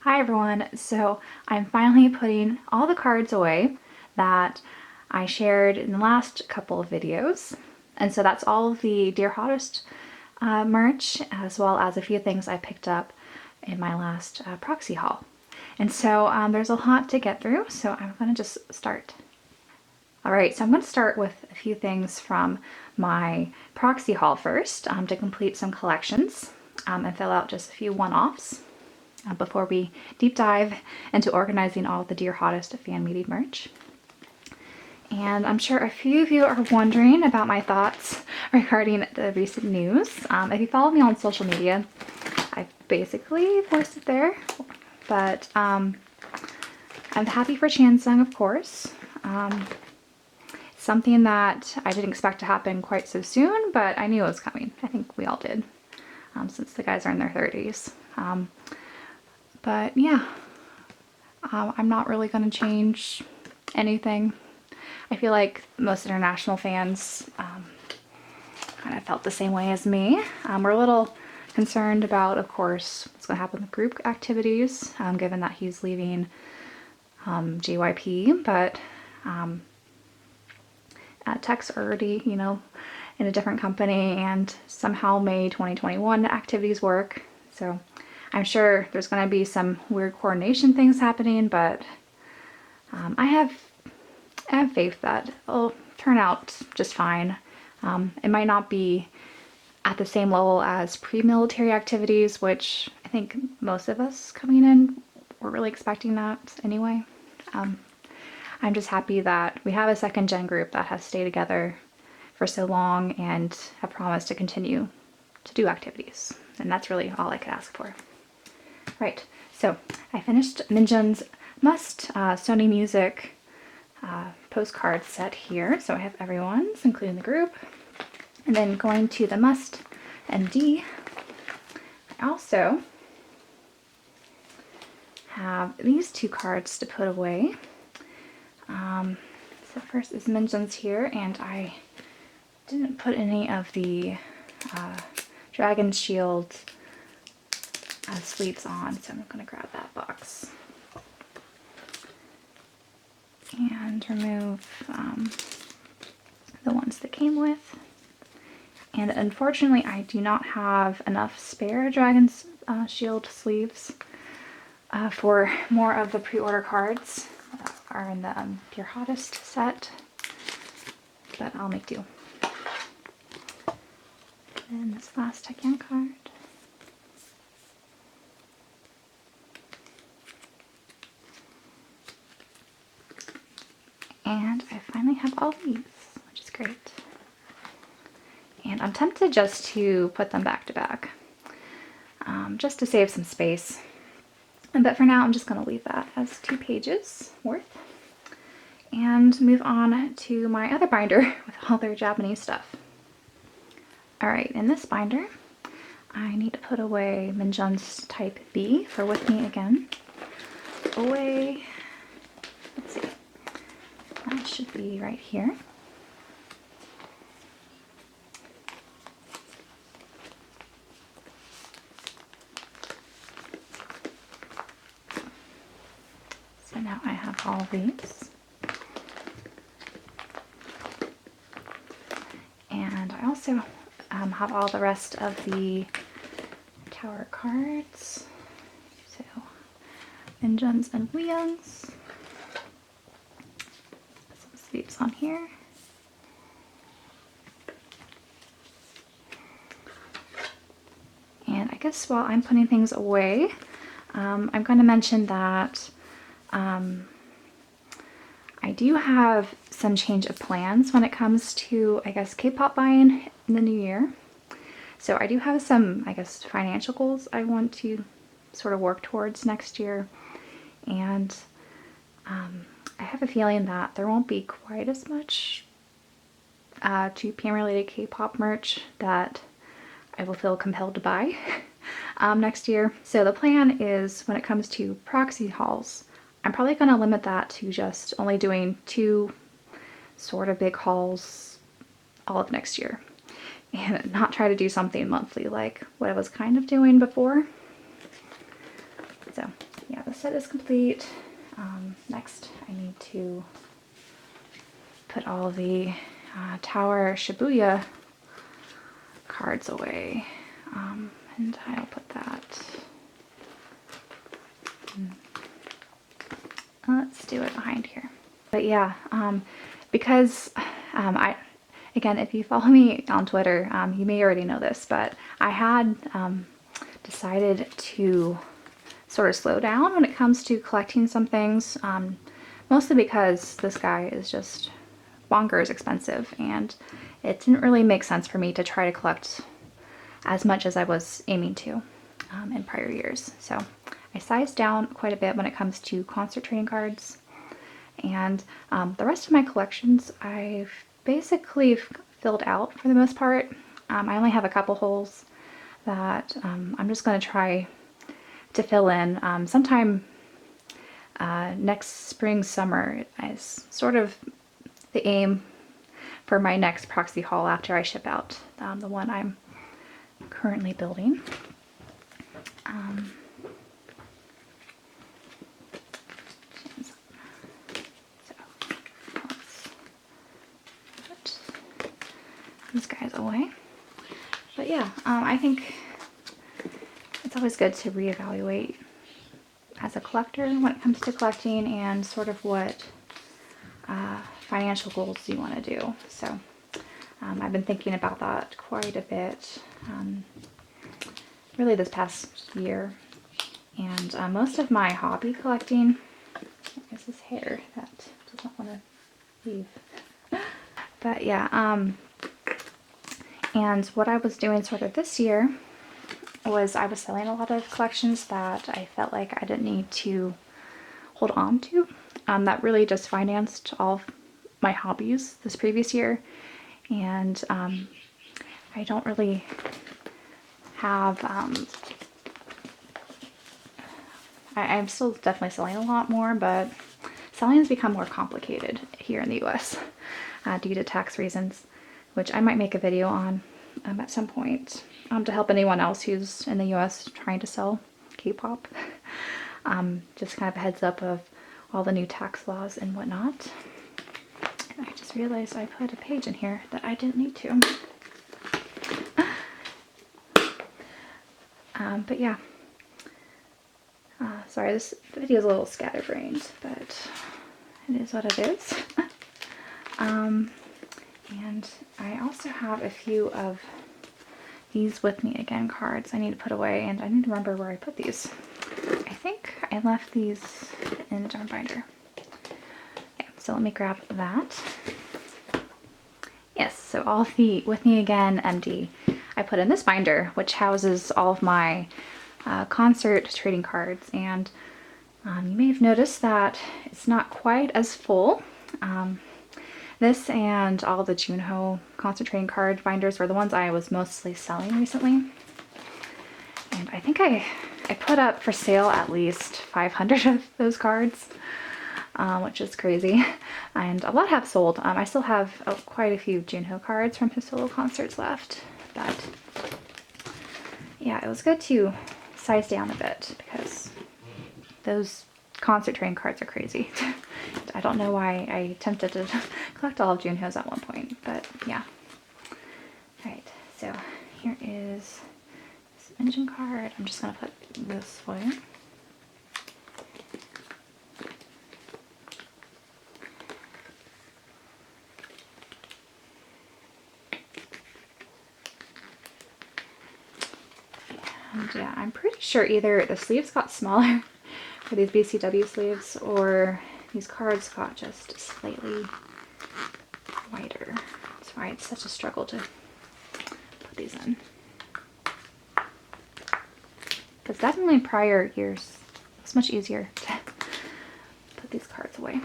Hi everyone, so I'm finally putting all the cards away that I shared in the last couple of videos. And so that's all of the Dear Hottest merch, as well as a few things I picked up in my last proxy haul. And so there's a lot to get through, so I'm gonna just start. All right, so I'm gonna start with a few things from my proxy haul first to complete some collections and fill out just a few one-offs. Before we deep dive into organizing all the Dear Hottest fan meeting merch. And I'm sure a few of you are wondering about my thoughts regarding the recent news. If you follow me on social media, I basically voiced it there, but I'm happy for Chansung, of course. Something that I didn't expect to happen quite so soon, but I knew it was coming. I think we all did, since the guys are in their 30s. But yeah, I'm not really going to change anything. I feel like most international fans kind of felt the same way as me. We're a little concerned about, of course, what's going to happen with group activities, given that he's leaving JYP, but Tech's already, in a different company and somehow made 2021 activities work. So I'm sure there's going to be some weird coordination things happening, but I have faith that it'll turn out just fine. It might not be at the same level as pre-military activities, which I think most of us coming in were really expecting that anyway. I'm just happy that we have a second gen group that has stayed together for so long and have promised to continue to do activities. And that's really all I could ask for. Right, so I finished Minjun's Must Sony Music postcard set here. So I have everyone's, including the group. And then going to the Must MD, I also have these two cards to put away. So first is Minjun's here, and I didn't put any of the Dragon Shield sleeves on, so I'm going to grab that box and remove the ones that came with. And unfortunately, I do not have enough spare Dragon's Shield sleeves for more of the pre-order cards that are in the Dear Hottest set, but I'll make do. And this last Taekyon card. And I finally have all these, which is great. And I'm tempted just to put them back to back, just to save some space. But for now, I'm just going to leave that as 2 pages worth and move on to my other binder with all their Japanese stuff. All right, in this binder, I need to put away Minjun's Type B for With Me Again. Away, let's see, that should be right here. So now I have all these. And I also have all the rest of the Tower cards. So, Minjun's and Weyoung's. Some sleeves on here. And I guess while I'm putting things away, I'm going to mention that I do have some change of plans when it comes to, I guess, K-pop buying in the new year. So I do have some, I guess, financial goals I want to sort of work towards next year. And I have a feeling that there won't be quite as much Japan-related K-pop merch that I will feel compelled to buy next year. So the plan is, when it comes to proxy hauls, I'm probably going to limit that to just only doing 2 sort of big hauls all of next year, and not try to do something monthly like what I was kind of doing before. So yeah, set is complete. Next, I need to put all the Tower Shibuya cards away. And I'll put that. Let's do it behind here. But yeah, because again, if you follow me on Twitter, you may already know this, but I had decided to sort of slow down when it comes to collecting some things, mostly because this guy is just bonkers expensive, and it didn't really make sense for me to try to collect as much as I was aiming to in prior years. So I sized down quite a bit when it comes to concert trading cards, and the rest of my collections I've basically filled out for the most part. I only have a couple holes that I'm just going to try to fill in sometime next spring, summer is sort of the aim for my next proxy haul after I ship out the one I'm currently building. So let's put these guys away. But yeah, I think it's always good to reevaluate as a collector when it comes to collecting and sort of what financial goals you want to do. So I've been thinking about that quite a bit, really this past year. And most of my hobby collecting is this hair that does not want to leave. But yeah, and what I was doing sort of this year was I was selling a lot of collections that I felt like I didn't need to hold on to. That really just financed all of my hobbies this previous year. And I don't really have, I'm still definitely selling a lot more, but selling has become more complicated here in the US due to tax reasons, which I might make a video on at some point to help anyone else who's in the US trying to sell K-pop. Just kind of a heads up of all the new tax laws and whatnot. And I just realized I put a page in here that I didn't need to. But yeah. Sorry, this video is a little scatterbrained, but it is what it is. And I also have a few of these With Me Again cards I need to put away, and I need to remember where I put these. I think I left these in the darn binder. Yeah, so let me grab that. Yes, so all the With Me Again MD I put in this binder, which houses all of my concert trading cards, and you may have noticed that it's not quite as full. This and all the Junho concert trading card binders were the ones I was mostly selling recently. And I think I put up for sale at least 500 of those cards, which is crazy. And a lot have sold. I still have quite a few Junho cards from his solo concerts left. But yeah, it was good to size down a bit because those concert trading cards are crazy. I don't know why I attempted to collect all of Junho's at one point, but yeah. Alright, so here is this engine card. I'm just going to put this away. And yeah, I'm pretty sure either the sleeves got smaller for these BCW sleeves, or these cards got just slightly wider. That's why it's such a struggle to put these in. Because definitely in prior years, it's much easier to put these cards away.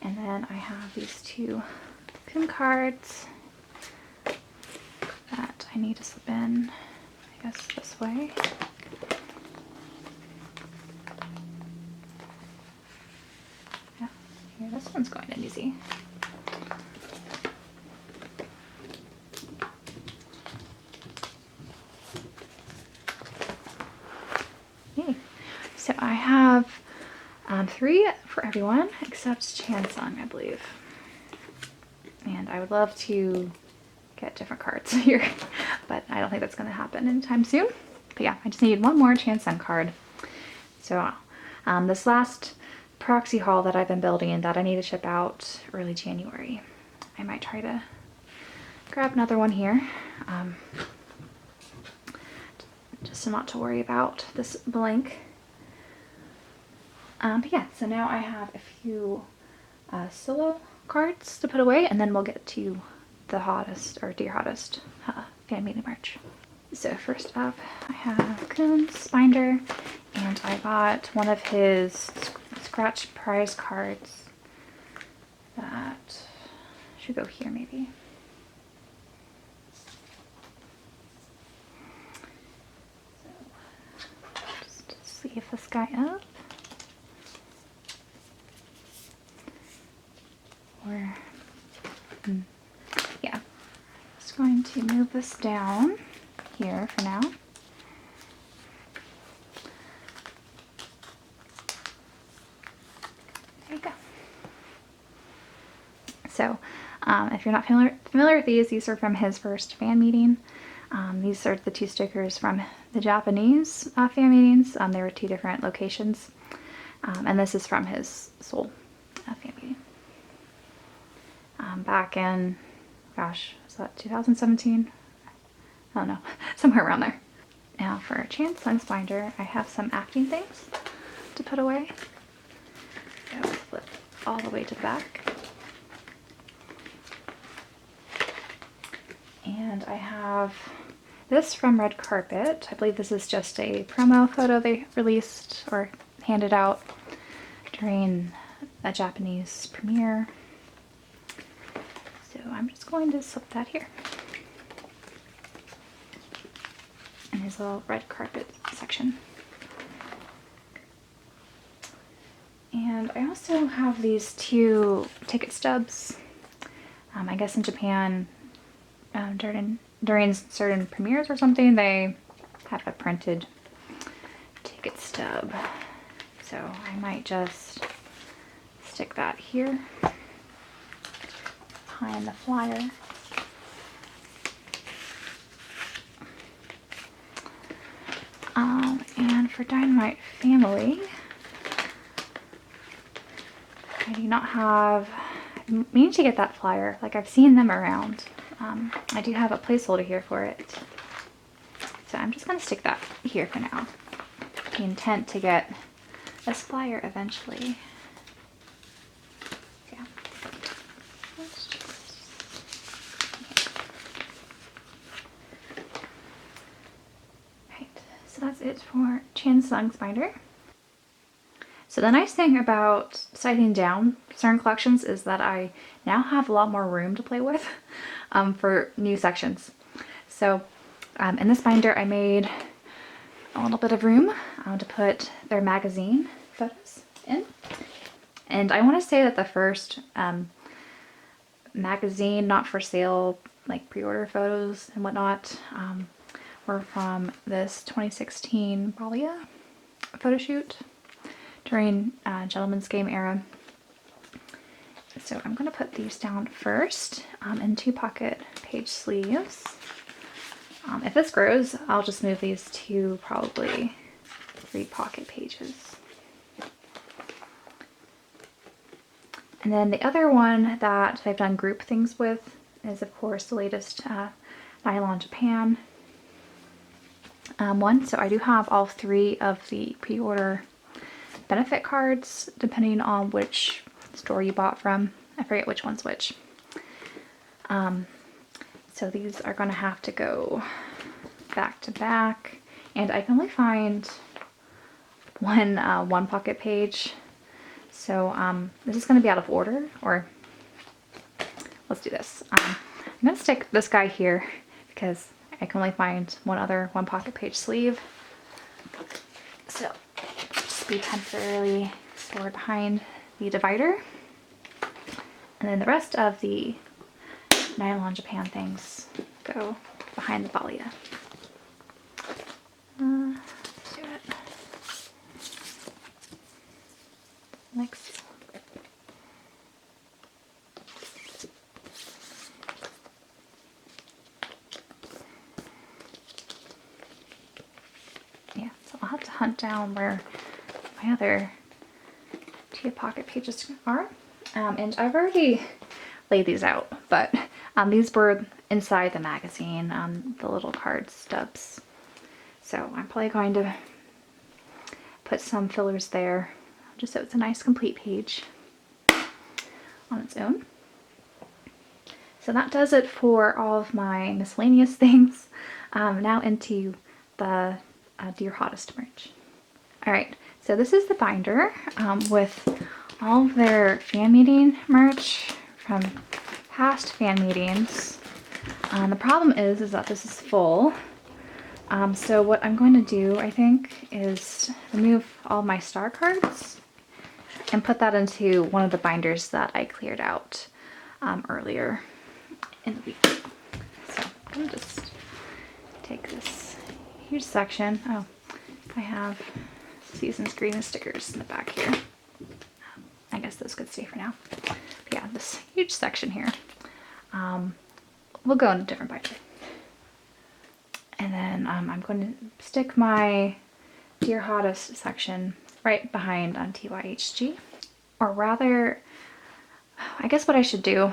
And then I have these two pin cards that I need to slip in, I guess this way. Yeah, here, this one's going in easy. Okay, so I have 3 for everyone except Chansung, I believe. And I would love to get different cards here, but I don't think that's going to happen anytime soon. But yeah, I just need one more Chansung card. So this last proxy haul that I've been building that I need to ship out early January, I might try to grab another one here. Just not to worry about this blank. But yeah, so now I have a few solo cards to put away, and then we'll get to the hottest, or Dear Hottest, fan meeting merch. So first up, I have Kuhn's binder, and I got one of his scratch prize cards that should go here maybe. So just sleeve this guy up. Or, yeah, just going to move this down here for now. There you go. So, if you're not familiar with these are from his first fan meeting. These are the 2 stickers from the Japanese fan meetings. There were 2 different locations. And this is from his Seoul fan meeting. Back in, gosh, was that 2017? I don't know, somewhere around there. Now for Chansung's binder, I have some acting things to put away. So flip all the way to the back. And I have this from Red Carpet. I believe this is just a promo photo they released or handed out during a Japanese premiere. So I'm just going to slip that here in his little Red Carpet section. And I also have these 2 ticket stubs. I guess in Japan, during certain premieres or something, they have a printed ticket stub. So I might just stick that here behind the flyer. And for Dynamite Family, I do not have, I mean to get that flyer, like I've seen them around. I do have a placeholder here for it. So I'm just going to stick that here for now. The intent to get this flyer eventually. Yeah. Let's just, right. So that's it for Chansung's binder. So the nice thing about sizing down certain collections is that I now have a lot more room to play with for new sections. So in this binder I made a little bit of room to put their magazine photos in. And I want to say that the first magazine not for sale, like pre-order photos and whatnot, were from this 2016 Balia photo shoot during Gentleman's Game era. So I'm going to put these down first in 2 pocket page sleeves. If this grows, I'll just move these to probably 3 pocket pages. And then the other one that I've done group things with is of course the latest Nylon Japan one. So I do have all 3 of the pre-order benefit cards, depending on which store you bought from. I forget which one's which. So these are going to have to go back to back, and I can only find one pocket page. So this is going to be out of order, or let's do this. I'm going to stick this guy here because I can only find one other 1 pocket page sleeve. So just be temporarily stored behind the divider. And then the rest of the Nylon Japan things go behind the Balia. Let's do it. Next. Yeah, so I'll have to hunt down where my other two pocket pages are. And I've already laid these out, but these were inside the magazine, the little card stubs. So I'm probably going to put some fillers there, just so it's a nice complete page on its own. So that does it for all of my miscellaneous things. Now into the Dear Hottest merch. Alright, so this is the binder with all of their fan meeting merch from past fan meetings. The problem is that this is full. So what I'm going to do, I think, is remove all my star cards and put that into one of the binders that I cleared out earlier in the week. So I'm going to just take this huge section. Oh, I have Seasons Green stickers in the back here. I guess those could stay for now. But yeah, this huge section here will go in a different binder. And then I'm going to stick my Dear Hottest section right behind on TYHG. Or rather, I guess what I should do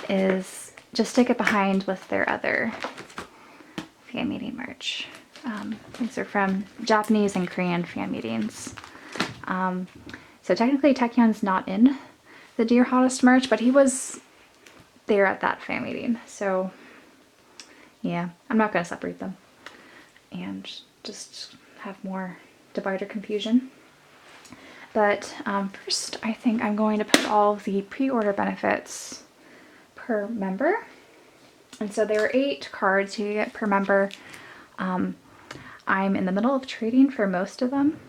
is just stick it behind with their other fan meeting merch. These are from Japanese and Korean fan meetings. So technically Taekhyun's not in the Dear Hottest merch, but he was there at that fan meeting. So yeah, I'm not going to separate them and just have more divider confusion. But first I think I'm going to put all of the pre-order benefits per member. And so there are 8 cards you get per member. I'm in the middle of trading for most of them.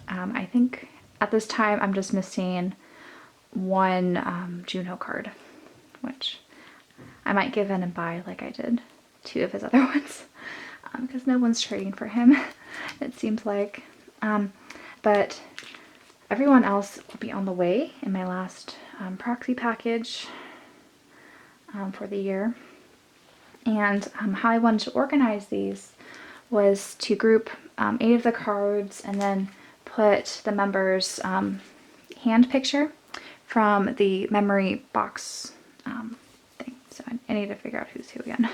I think at this time I'm just missing one Juno card, which I might give in and buy like I did 2 of his other ones, because no one's trading for him, it seems like. But everyone else will be on the way in my last proxy package for the year. And how I wanted to organize these was to group 8 of the cards and then put the members' hand picture from the memory box thing. So I need to figure out who's who again.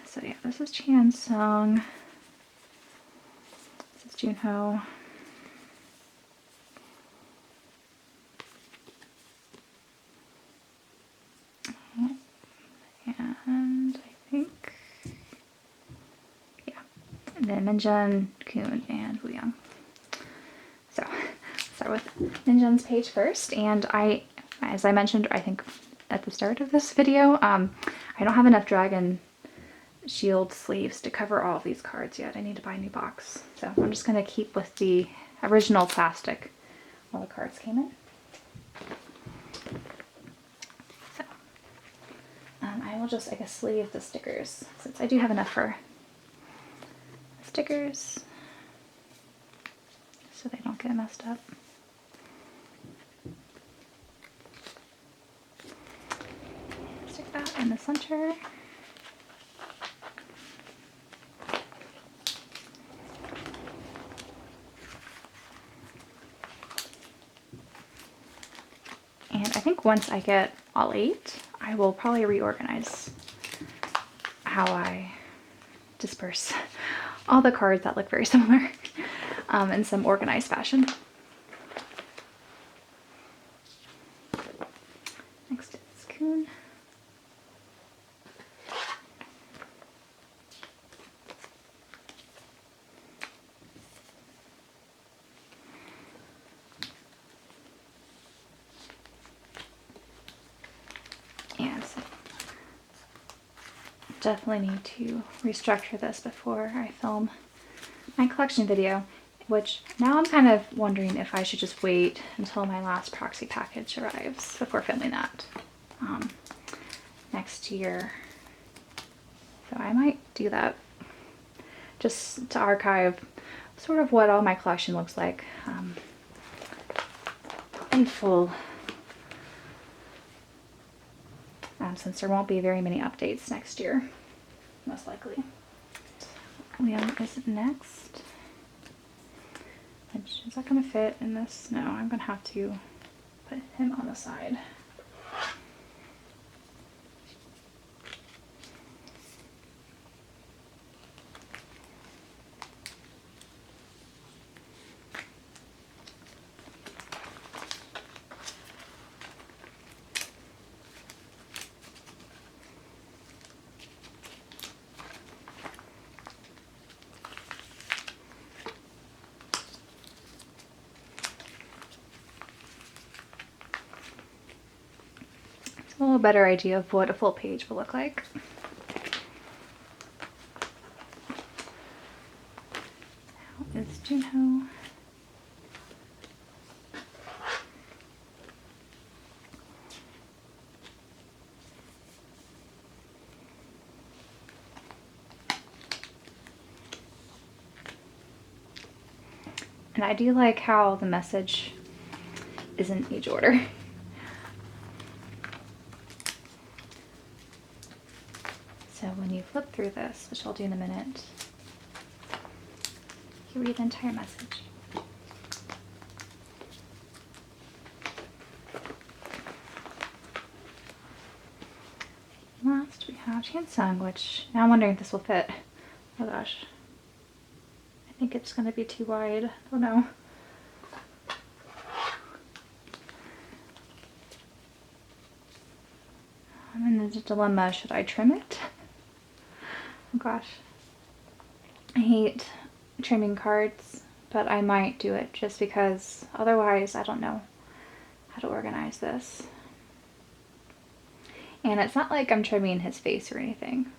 So yeah, this is Chansung. This is Junho. And I think, yeah, and then Minjun, Kun, and Wooyoung. So start with Minjun's page first, and as I mentioned, I think at the start of this video, I don't have enough Dragon Shield sleeves to cover all of these cards yet. I need to buy a new box, so I'm just going to keep with the original plastic all the cards came in. So I will just, I guess, sleeve the stickers since I do have enough for stickers so they don't get messed up. Stick that in the center. And I think once I get all 8, I will probably reorganize how I disperse all the cards that look very similar in some organized fashion. Next is Kun. Definitely need to restructure this before I film my collection video, which now I'm kind of wondering if I should just wait until my last proxy package arrives before filming that next year. So I might do that just to archive sort of what all my collection looks like be full, since there won't be very many updates next year, most likely. Liam is next. Is that going to fit in this? No, I'm going to have to put him on the side. A little better idea of what a full page will look like. Now is Junho. And I do like how the message is in each order. So when you flip through this, which I'll do in a minute, you read the entire message. Last we have Chansung, which now I'm wondering if this will fit. Oh gosh. I think it's going to be too wide. Oh no. I'm in a dilemma. Should I trim it? Oh gosh. I hate trimming cards, but I might do it just because otherwise I don't know how to organize this. And it's not like I'm trimming his face or anything.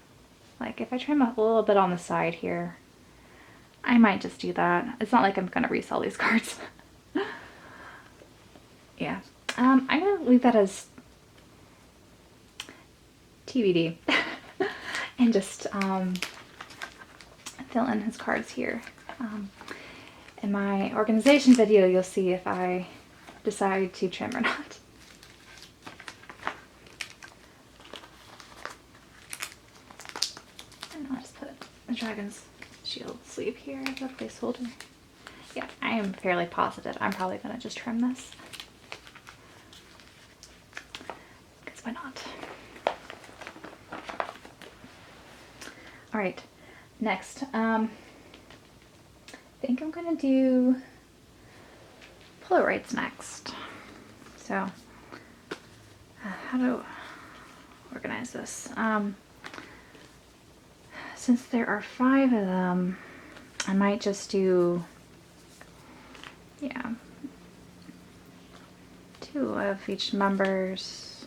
Like if I trim a little bit on the side here, I might just do that. It's not like I'm gonna resell these cards. Yeah. I'm gonna leave that as TBD and just fill in his cards here. In my organization video, you'll see if I decide to trim or not. And I'll just put the Dragon's Shield sleeve here as a placeholder. Yeah, I am fairly positive I'm probably gonna just trim this. Because why not? All right, next, I think I'm gonna do Polaroids next. So, how to organize this? Since there are 5 of them, I might just do, yeah, 2 of each members,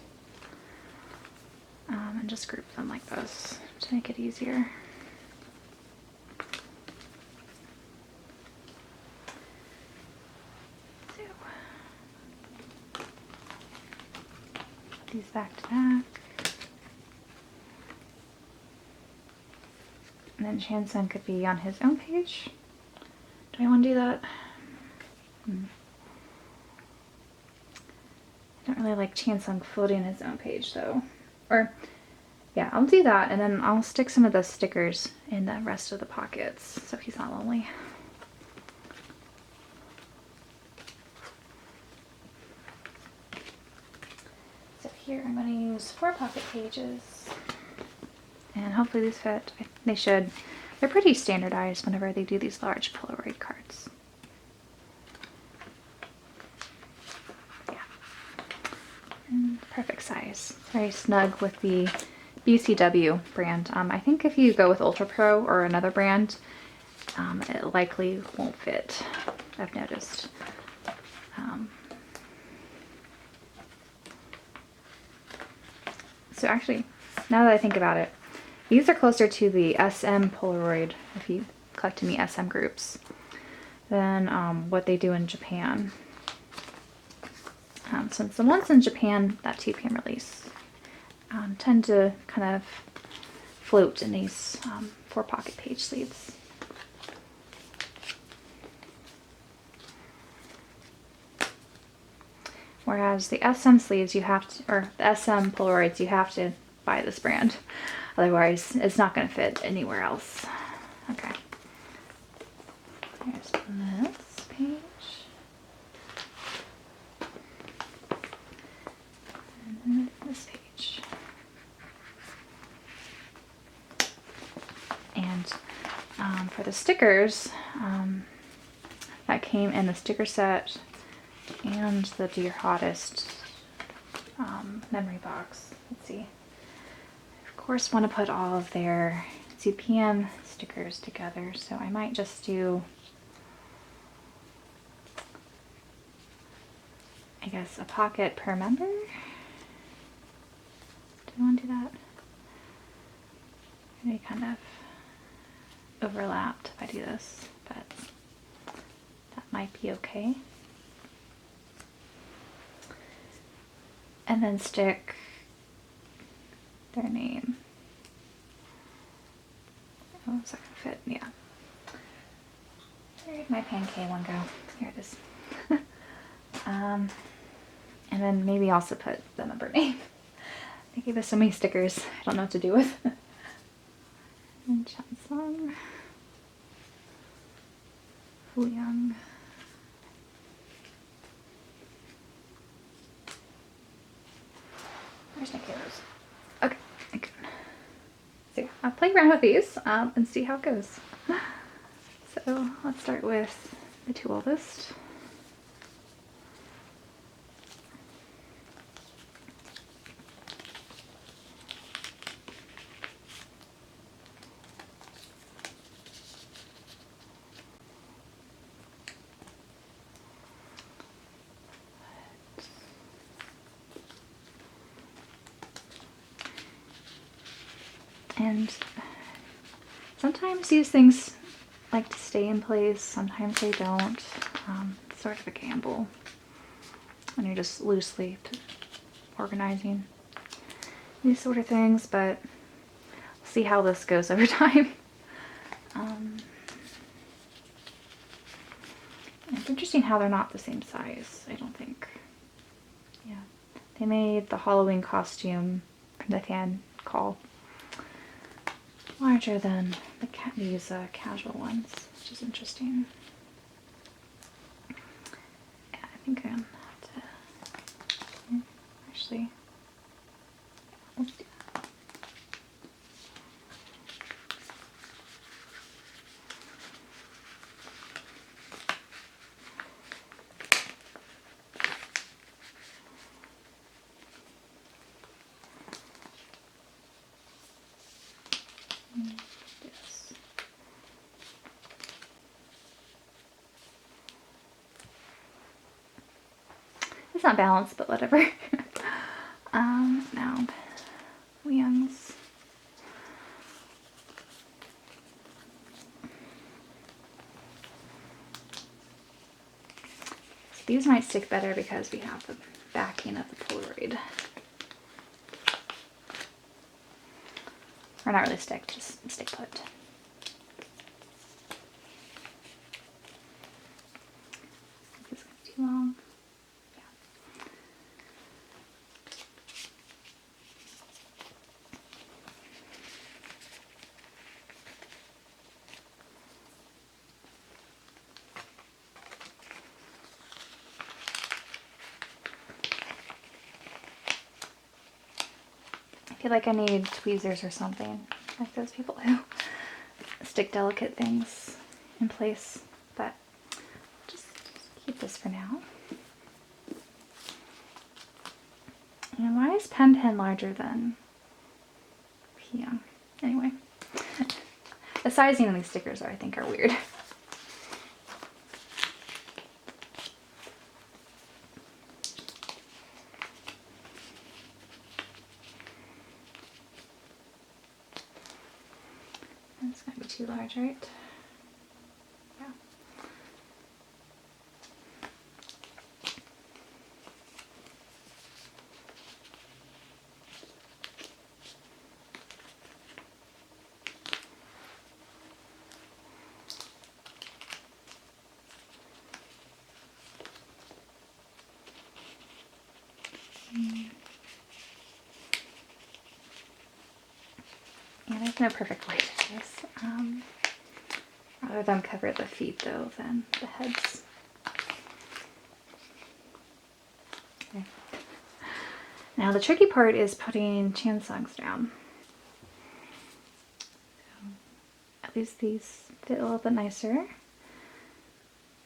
and just group them like this to make it easier. So, put these back to back. And then Chansung could be on his own page. Do I want to do that? I don't really like Chansung floating his own page though. Or, yeah, I'll do that and then I'll stick some of those stickers in the rest of the pockets so he's not lonely. So here I'm going to use 4 pocket pages. And hopefully these fit. They should. They're pretty standardized whenever they do these large Polaroid cards. Yeah. And perfect size. Very snug with the BCW brand. I think if you go with Ultra Pro or another brand, it likely won't fit, I've noticed. So actually, now that I think about it, these are closer to the SM Polaroid, if you collect any SM groups, than what they do in Japan. Since the ones in Japan, that 2PM release, tend to kind of float in these 4 pocket page sleeves. Whereas the SM sleeves you have to, or the SM Polaroids, you have to buy this brand. Otherwise, it's not going to fit anywhere else. Okay. Here's this page. And this page. And for the stickers, that came in the sticker set and the Dear Hottest memory box. Let's see. Of course, want to put all of their CPM stickers together, so I might just do, I guess, a pocket per member. Do I want to do that? They kind of overlapped if I do this, but that might be okay. And then stick their name. Oh, is that gonna fit? Yeah. Where did my pancake one go? Here it is. And then maybe also put the member name. They gave us so many stickers, I don't know what to do with. And Chansung. Fuyang. Where's my cameras? Okay, good. So I'll play around with these and see how it goes. So let's start with the two oldest. And sometimes these things like to stay in place, sometimes they don't. It's sort of a gamble when you're just loosely organizing these sort of things, but we'll see how this goes over time. It's interesting how they're not the same size, I don't think. Yeah, they made the Halloween costume from the fan call larger than these casual ones, which is interesting. Yeah, I think I'm gonna have to actually. Let's do that. This. It's not balanced, but whatever. Now, Young's. So these might stick better because we have the backing of the Polaroid. Or not really stick, just stay put. This is too long. I feel like I need tweezers or something, like those people who stick delicate things in place, but just keep this for now. And why is Pen larger than Pia? Anyway, the sizing of these stickers I think are weird. It's gonna be too large, right? Yeah. no perfect way to do this. Rather than cover the feet though than the heads. Okay. Now the tricky part is putting chansungs down. So at least these fit a little bit nicer.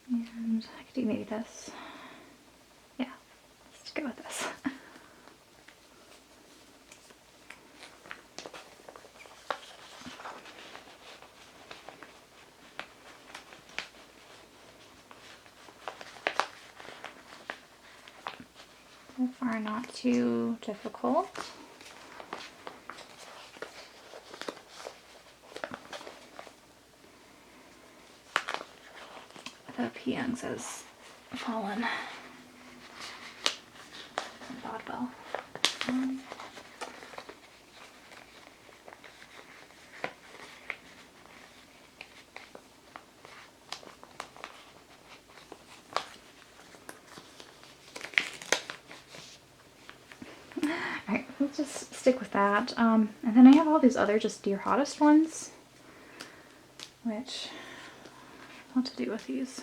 And I could do maybe this. Yeah, let's go with this. So far not too difficult. The Piangs has fallen. Bodwell. Alright, let's just stick with that. And then I have all these other just Dear Hottest ones, which, what to do with these?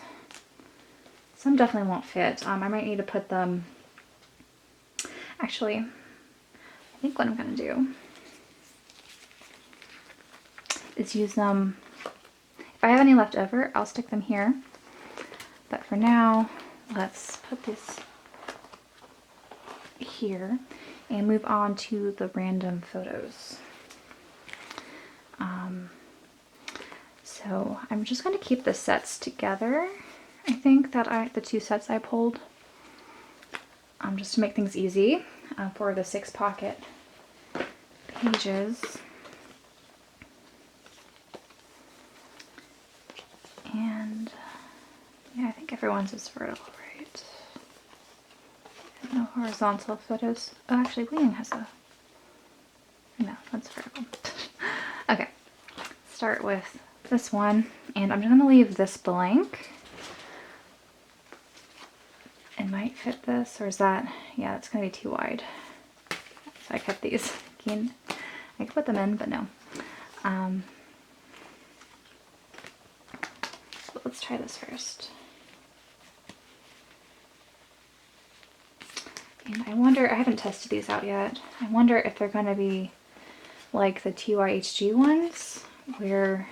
Some definitely won't fit. I might need to put them, actually, I think what I'm going to do is use them, if I have any left over, I'll stick them here. But for now, let's put this here and move on to the random photos. So I'm just going to keep the sets together. I think that the two sets I pulled, just to make things easy for the 6 pocket pages. And yeah, I think everyone's is vertical, right? No horizontal photos. Oh, actually, Wing has a, no, that's vertical. Okay, start with this one, and I'm just going to leave this blank. It might fit this, or is that, yeah, it's going to be too wide. So I kept these thinking I could put them in, but no. But let's try this first. And I wonder, I haven't tested these out yet. I wonder if they're going to be like the TYHG ones, where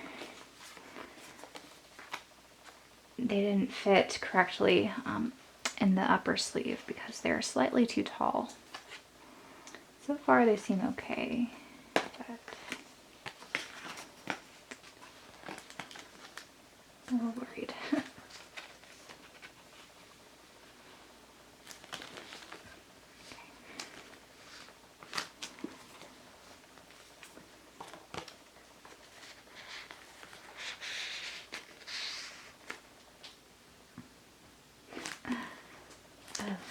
they didn't fit correctly in the upper sleeve because they're slightly too tall. So far they seem okay, but I'm a little worried.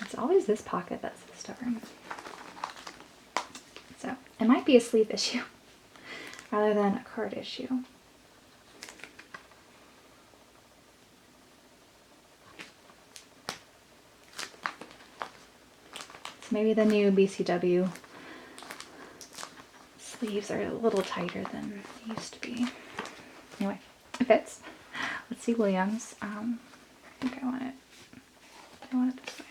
It's always this pocket that's so stubborn. So it might be a sleeve issue rather than a card issue. So maybe the new BCW sleeves are a little tighter than they used to be. Anyway, it fits. Let's see Williams. I think I want it this way.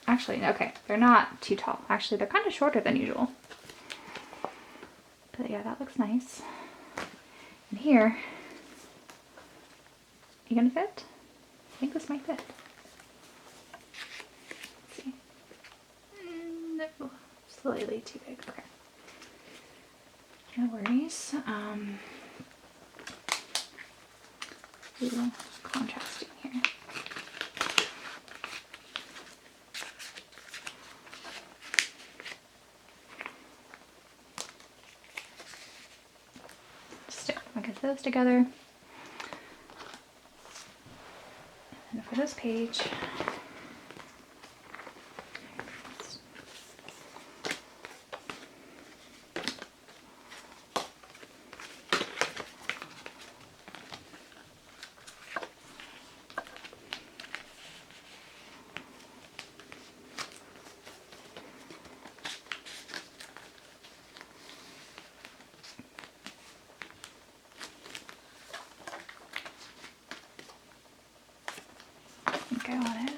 Actually, okay, they're not too tall. Actually, they're kind of shorter than usual. But yeah, that looks nice. And here, you gonna fit? I think this might fit. Let's see. No, slightly too big. Okay. No worries. Little contrasting here. Get those together. And for this page, think I want it.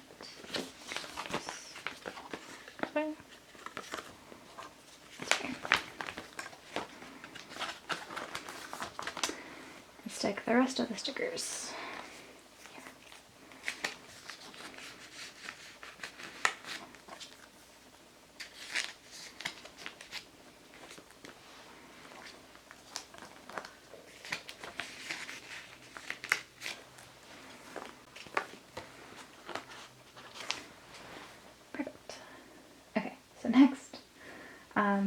Okay. And stick the rest of the stickers here. Perfect. Okay, so next, I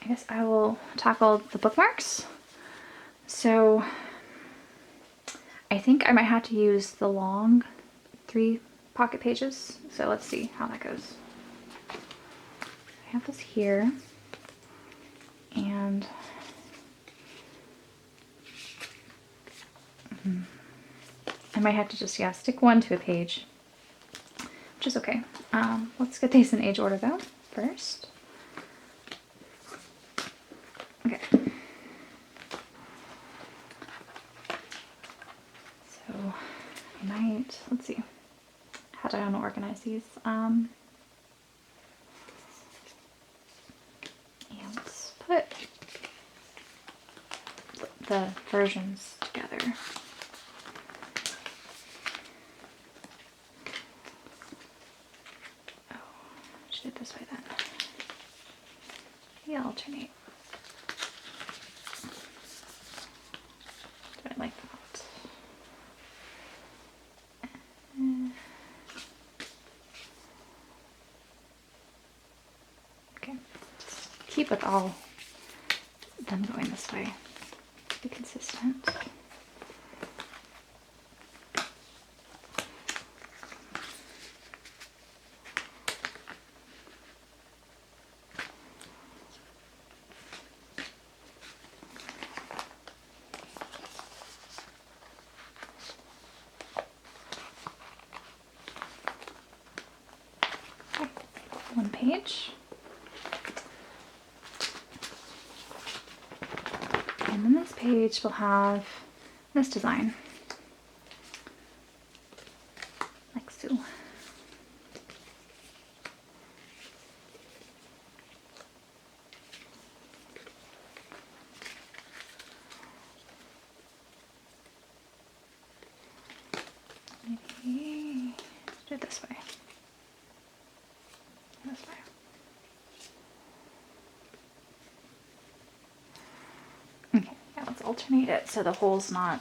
guess I will tackle the bookmarks. So I think I might have to use the long 3 pocket pages. So let's see how that goes. I have this here, and I might have to just, yeah, stick one to a page, which is okay. Let's get these in age order though, first. Okay. So I might, let's see, how do I want to organize these? Yeah, let's put the versions together. Oh, should do it this way then. Maybe I'll alternate. Do I like that? Okay, just keep with all them going this way. Be consistent. Okay, one page. And then this page will have this design, like so. Maybe do it this way. This way. Okay, yeah, let's alternate it so the hole's not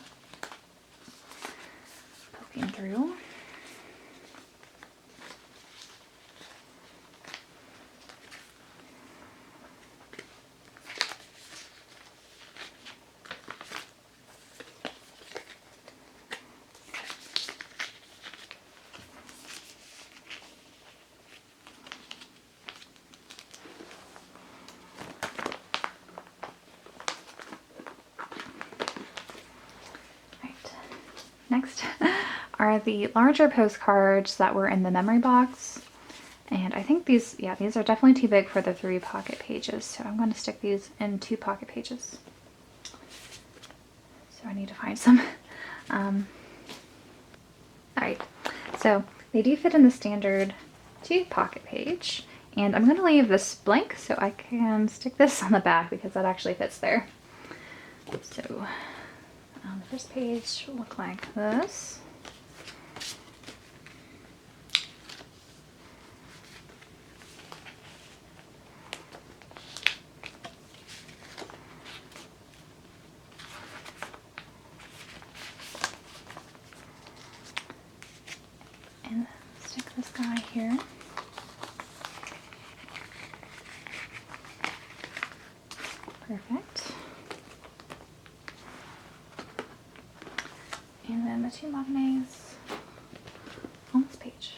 poking through. Next are the larger postcards that were in the memory box. And I think these, yeah, these are definitely too big for the 3 pocket pages. So I'm going to stick these in 2 pocket pages. So I need to find some. Alright, so they do fit in the standard 2 pocket page. And I'm going to leave this blank so I can stick this on the back because that actually fits there. So the first page will look like this. And stick this guy here. Perfect. And then the 2 magnets on this page.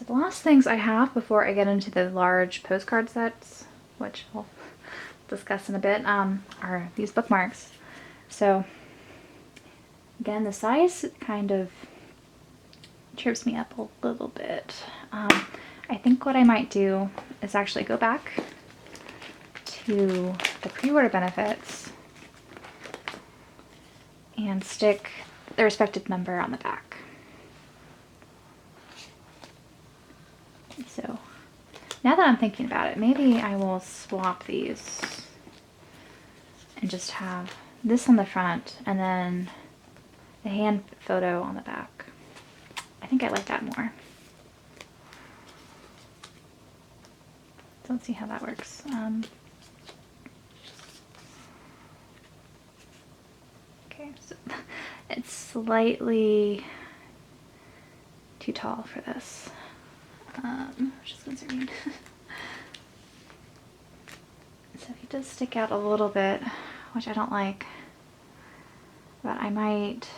So the last things I have before I get into the large postcard sets, which we'll discuss in a bit, are these bookmarks. So again, the size kind of trips me up a little bit. I think what I might do is actually go back to the pre-order benefits and stick the respective number on the back. So now that I'm thinking about it, maybe I will swap these and just have this on the front and then the hand photo on the back. I think I like that more. So let's see how that works. Okay, so it's slightly too tall for this. Just gonna zoom in. So he does stick out a little bit, which I don't like, but I might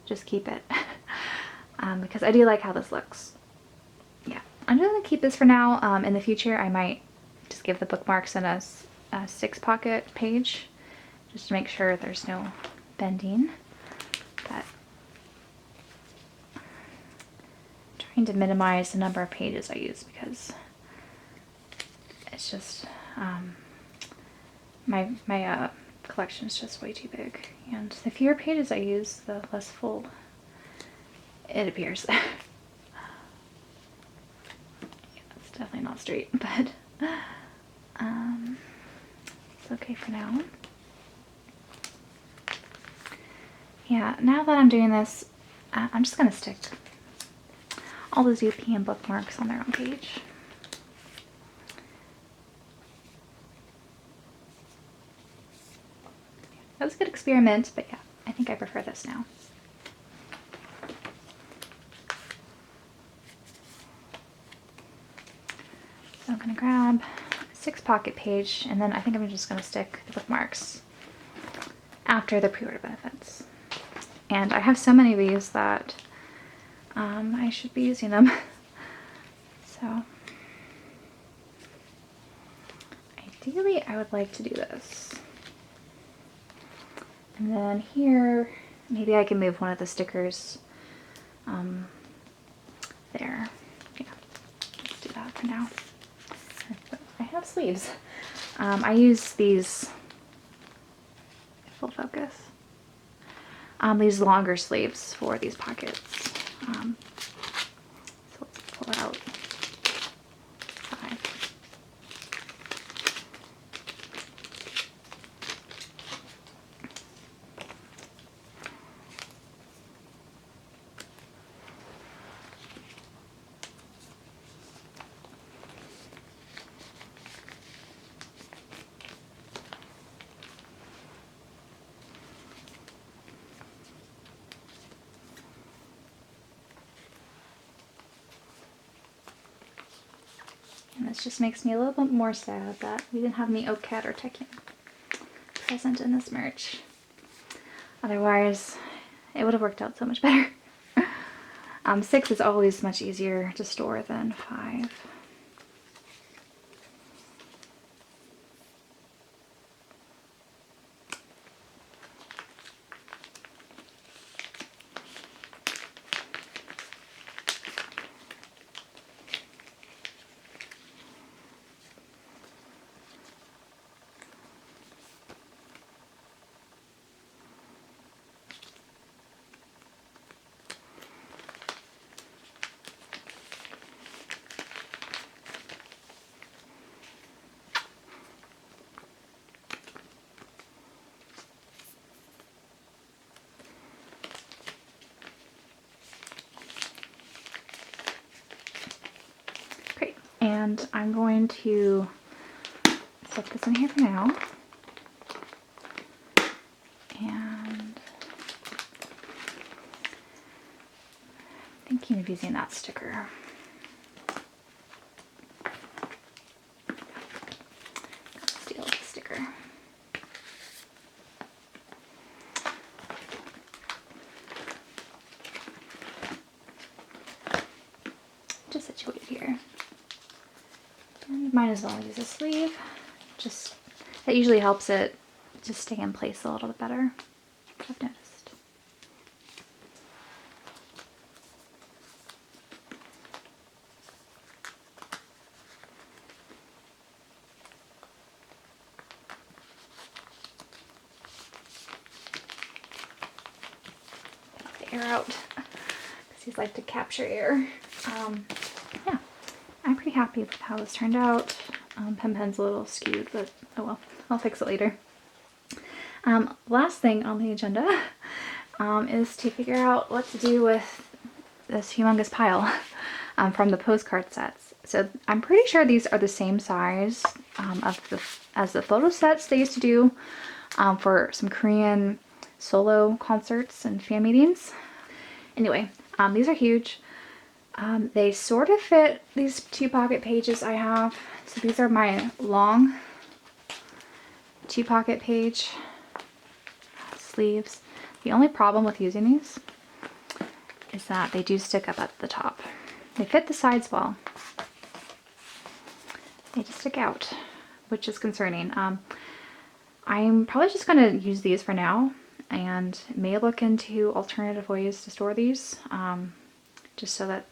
just keep it because I do like how this looks. Yeah, I'm just gonna keep this for now. In the future, I might just give the bookmarks in a 6-pocket page, just to make sure there's no bending. But I'm trying to minimize the number of pages I use because it's just my collection is just way too big, and the fewer pages I use, the less full it appears. Yeah, it's definitely not straight, but it's okay for now. Yeah, now that I'm doing this, I'm just gonna stick all those UPM bookmarks on their own page. That was a good experiment, but yeah, I think I prefer this now. So I'm gonna grab a 6-pocket page, and then I think I'm just gonna stick the bookmarks after the pre-order benefits. And I have so many of these that I should be using them. So ideally I would like to do this. And then here, maybe I can move one of the stickers there. Yeah, let's do that for now. I have sleeves. I use these, full focus, these longer sleeves for these pockets. So let's pull it out. 5. And this just makes me a little bit more sad that we didn't have any oak cat or Tekken present in this merch. Otherwise, it would have worked out so much better. 6 is always much easier to store than 5. And I'm going to set this in here for now. And I'm thinking of using that sticker. Steal the sticker. situated here. And might as well use a sleeve. Just, that usually helps it just stay in place a little bit better, I've noticed. Air out because these like to capture air. Yeah, I'm pretty happy with how this turned out. Pen's a little skewed, but oh well, I'll fix it later. Last thing on the agenda is to figure out what to do with this humongous pile from the postcard sets. So I'm pretty sure these are the same size as the photo sets they used to do for some Korean solo concerts and fan meetings. Anyway, these are huge. They sort of fit these 2 pocket pages I have. So these are my long 2 pocket page sleeves. The only problem with using these is that they do stick up at the top. They fit the sides well. They just stick out, which is concerning. I'm probably just going to use these for now and may look into alternative ways to store these, just so that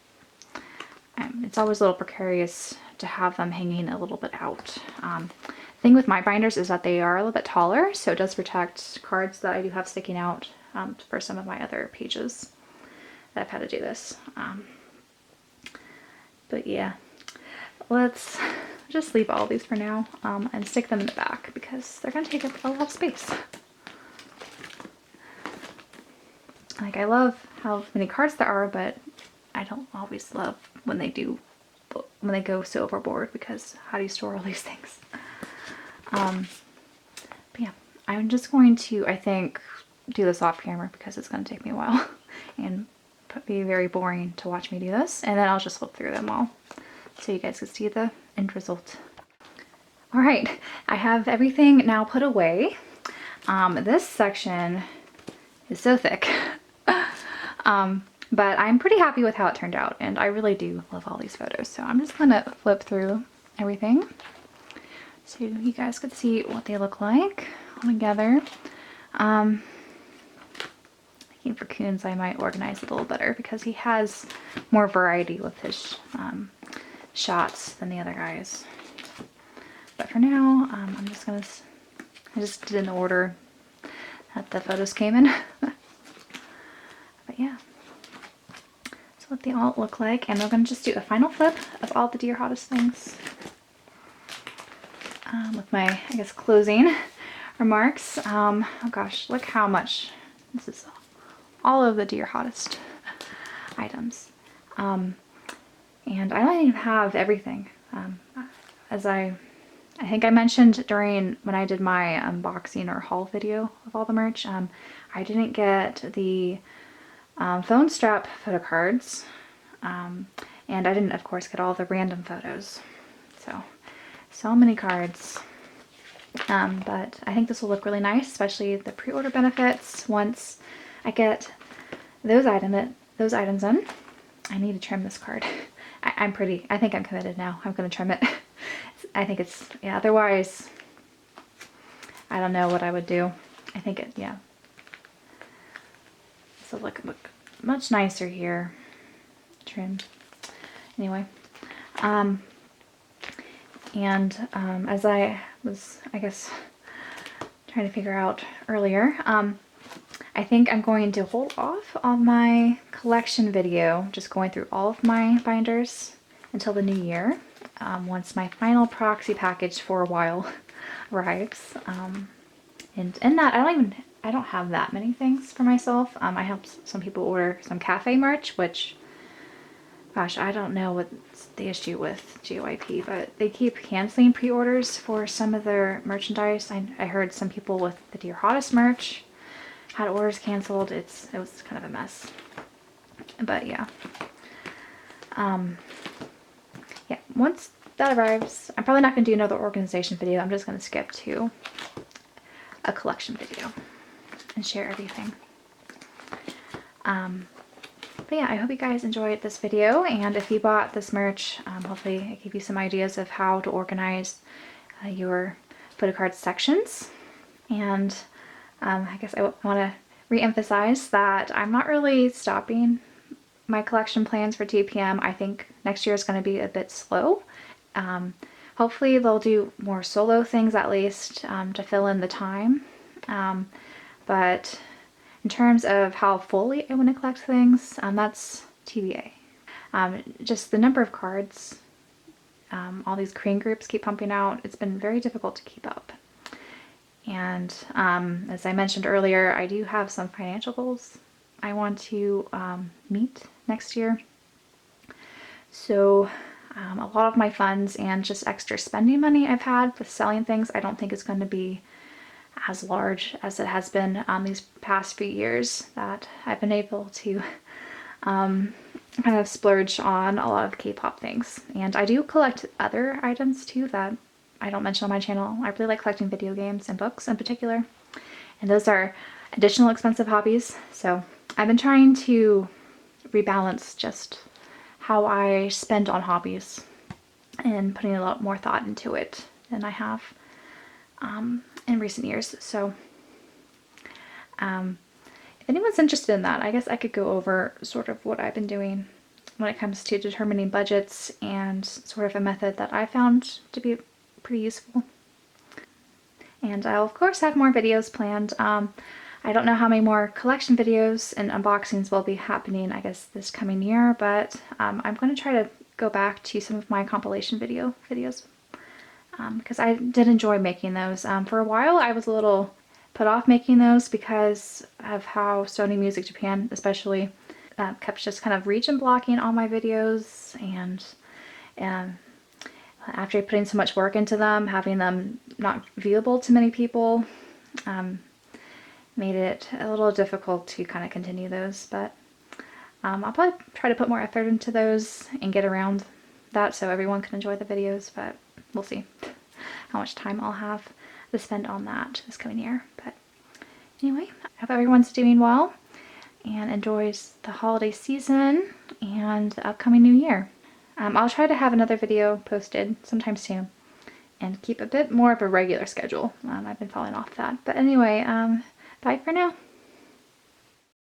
it's always a little precarious to have them hanging a little bit out. Thing with my binders is that they are a little bit taller, so it does protect cards that I do have sticking out for some of my other pages that I've had to do this. But yeah, let's just leave all these for now and stick them in the back because they're going to take up a lot of space. Like, I love how many cards there are, but I don't always love when they go so overboard, because how do you store all these things? But yeah, I'm just going to, I think, do this off camera because it's going to take me a while and be very boring to watch me do this. And then I'll just flip through them all so you guys can see the end result. All right, I have everything now put away. This section is so thick. But I'm pretty happy with how it turned out, and I really do love all these photos. So I'm just gonna flip through everything so you guys could see what they look like all together. Thinking for Coons, I might organize it a little better because he has more variety with his shots than the other guys. But for now, I'm just gonna, I just did in the order that the photos came in. But yeah, that's what they all look like. And we're gonna just do a final flip of all the Dear Hottest things with my, I guess, closing remarks. Oh gosh, look how much, this is all of the Dear Hottest items. And I don't even have everything. As I think I mentioned during when I did my unboxing or haul video of all the merch, I didn't get the phone strap photo cards, and I didn't, of course, get all the random photos. So many cards. But I think this will look really nice, especially the pre-order benefits. Once I get those items in, I need to trim this card. I think I'm committed now. I'm going to trim it. I think it's, yeah, otherwise, I don't know what I would do. I think it, yeah. So look much nicer here. Trim. Anyway. As I was, I guess, trying to figure out earlier, I think I'm going to hold off on my collection video, just going through all of my binders until the new year, once my final proxy package for a while arrives. And in that, I don't have that many things for myself. I helped some people order some cafe merch, which, gosh, I don't know what's the issue with JYP, but they keep canceling pre-orders for some of their merchandise. I heard some people with the Dear Hottest merch had orders canceled. It was kind of a mess. But yeah. Yeah, once that arrives, I'm probably not going to do another organization video. I'm just going to skip to a collection video and share everything. But yeah, I hope you guys enjoyed this video, and if you bought this merch, hopefully it gave you some ideas of how to organize your photocard sections. And I guess I want to re-emphasize that I'm not really stopping my collection plans for TPM. I think next year is going to be a bit slow. Hopefully they'll do more solo things at least to fill in the time. But in terms of how fully I want to collect things, that's TBA. Just the number of cards, all these Korean groups keep pumping out. It's been very difficult to keep up. And as I mentioned earlier, I do have some financial goals I want to meet next year. So a lot of my funds and just extra spending money I've had with selling things, I don't think is going to be as large as it has been these past few years that I've been able to kind of splurge on a lot of K-pop things. And I do collect other items too that I don't mention on my channel. I really like collecting video games and books in particular. And those are additional expensive hobbies. So I've been trying to rebalance just how I spend on hobbies and putting a lot more thought into it than I have in recent years. So if anyone's interested in that, I guess I could go over sort of what I've been doing when it comes to determining budgets and sort of a method that I found to be pretty useful. And I'll of course have more videos planned. I don't know how many more collection videos and unboxings will be happening, I guess, this coming year, but I'm going to try to go back to some of my compilation videos because I did enjoy making those. For a while I was a little put off making those because of how Sony Music Japan especially kept just kind of region blocking all my videos, and after putting so much work into them, having them not viewable to many people made it a little difficult to kind of continue those. But I'll probably try to put more effort into those and get around that so everyone can enjoy the videos, but we'll see how much time I'll have to spend on that this coming year. But anyway, I hope everyone's doing well and enjoys the holiday season and the upcoming new year. I'll try to have another video posted sometime soon and keep a bit more of a regular schedule. I've been falling off that. But anyway, bye for now.